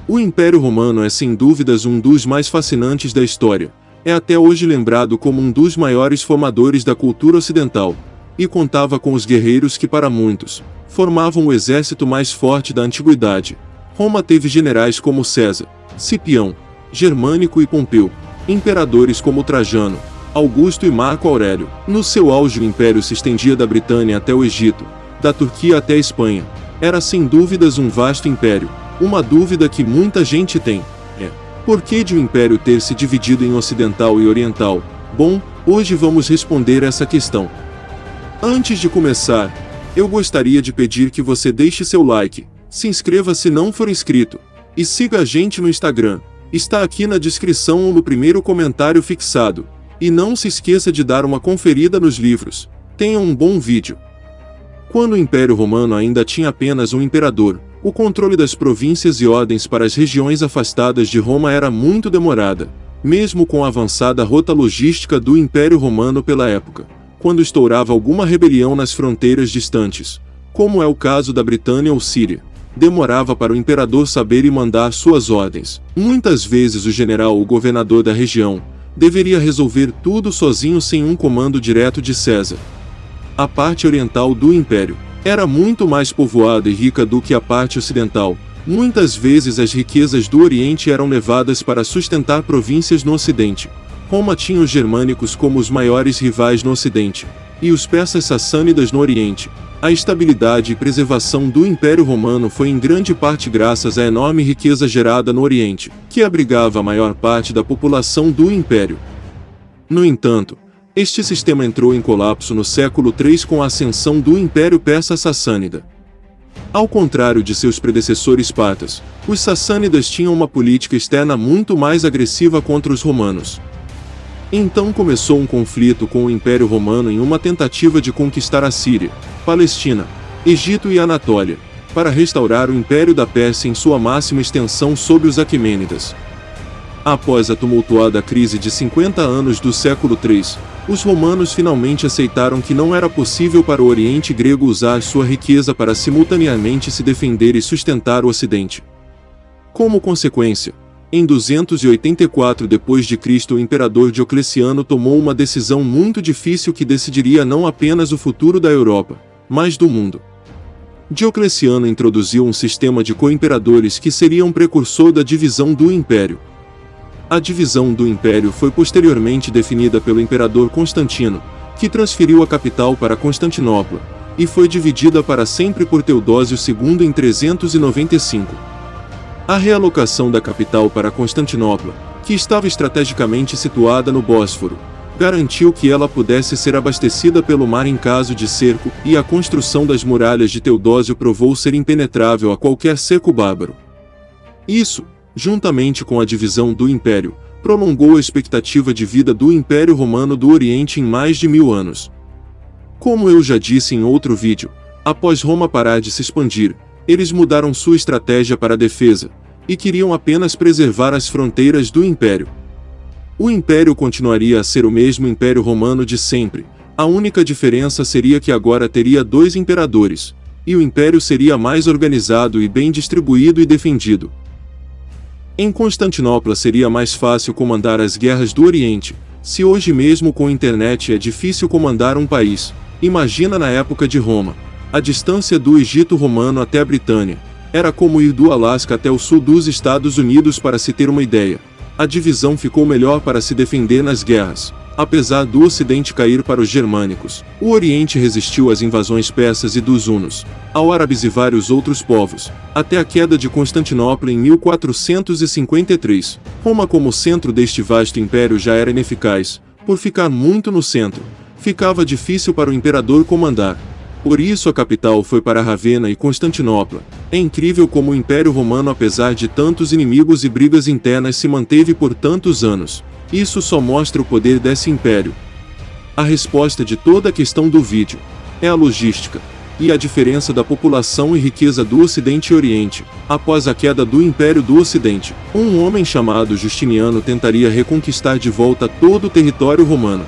O Império Romano é sem dúvidas um dos mais fascinantes da história. É até hoje lembrado como um dos maiores formadores da cultura ocidental, e contava com os guerreiros que, para muitos, formavam o exército mais forte da antiguidade. Roma teve generais como César, Cipião, Germânico e Pompeu, imperadores como Trajano, Augusto e Marco Aurélio. No seu auge, o império se estendia da Britânia até o Egito, da Turquia até a Espanha. Era sem dúvidas um vasto império. Uma dúvida que muita gente tem é: por que de o império ter se dividido em ocidental e oriental? Bom, hoje vamos responder essa questão. Antes de começar, eu gostaria de pedir que você deixe seu like, se inscreva se não for inscrito, e siga a gente no Instagram. Está aqui na descrição ou no primeiro comentário fixado. E não se esqueça de dar uma conferida nos livros. Tenha um bom vídeo. Quando o Império Romano ainda tinha apenas um imperador, o controle das províncias e ordens para as regiões afastadas de Roma era muito demorada, mesmo com a avançada rota logística do Império Romano pela época. Quando estourava alguma rebelião nas fronteiras distantes, como é o caso da Britânia ou Síria, demorava para o imperador saber e mandar suas ordens. Muitas vezes o general ou governador da região deveria resolver tudo sozinho sem um comando direto de César. A parte oriental do império era muito mais povoada e rica do que a parte ocidental. Muitas vezes as riquezas do Oriente eram levadas para sustentar províncias no Ocidente. Roma tinha os germânicos como os maiores rivais no Ocidente, e os persas sassânidas no Oriente. A estabilidade e preservação do Império Romano foi em grande parte graças à enorme riqueza gerada no Oriente, que abrigava a maior parte da população do Império. No entanto, este sistema entrou em colapso no século III com a ascensão do Império Persa Sassânida. Ao contrário de seus predecessores partas, os sassânidas tinham uma política externa muito mais agressiva contra os romanos. Então começou um conflito com o Império Romano em uma tentativa de conquistar a Síria, Palestina, Egito e Anatólia, para restaurar o Império da Pérsia em sua máxima extensão sob os Aquemênidas. Após a tumultuada crise de 50 anos do século III, os romanos finalmente aceitaram que não era possível para o Oriente Grego usar sua riqueza para simultaneamente se defender e sustentar o Ocidente. Como consequência, em 284 d.C., o imperador Diocleciano tomou uma decisão muito difícil que decidiria não apenas o futuro da Europa, mas do mundo. Diocleciano introduziu um sistema de coimperadores que seria um precursor da divisão do império. A divisão do império foi posteriormente definida pelo imperador Constantino, que transferiu a capital para Constantinopla, e foi dividida para sempre por Teodósio II em 395. A realocação da capital para Constantinopla, que estava estrategicamente situada no Bósforo, garantiu que ela pudesse ser abastecida pelo mar em caso de cerco, e a construção das muralhas de Teodósio provou ser impenetrável a qualquer cerco bárbaro. Isso, juntamente com a divisão do império, prolongou a expectativa de vida do Império Romano do Oriente em mais de 1000 anos. Como eu já disse em outro vídeo, após Roma parar de se expandir, eles mudaram sua estratégia para a defesa, e queriam apenas preservar as fronteiras do império. O império continuaria a ser o mesmo Império Romano de sempre, a única diferença seria que agora teria 2 imperadores, e o império seria mais organizado e bem distribuído e defendido. Em Constantinopla seria mais fácil comandar as guerras do Oriente. Se hoje mesmo com a internet é difícil comandar um país, imagina na época de Roma. A distância do Egito Romano até a Britânia era como ir do Alasca até o sul dos Estados Unidos. Para se ter uma ideia, a divisão ficou melhor para se defender nas guerras. Apesar do Ocidente cair para os germânicos, o Oriente resistiu às invasões persas e dos hunos, aos árabes e vários outros povos, até a queda de Constantinopla em 1453. Roma como centro deste vasto império já era ineficaz, por ficar muito no centro. Ficava difícil para o imperador comandar. Por isso a capital foi para Ravenna e Constantinopla. É incrível como o Império Romano, apesar de tantos inimigos e brigas internas, se manteve por tantos anos. Isso só mostra o poder desse império. A resposta de toda a questão do vídeo é a logística, e a diferença da população e riqueza do Ocidente e Oriente. Após a queda do Império do Ocidente, um homem chamado Justiniano tentaria reconquistar de volta todo o território romano.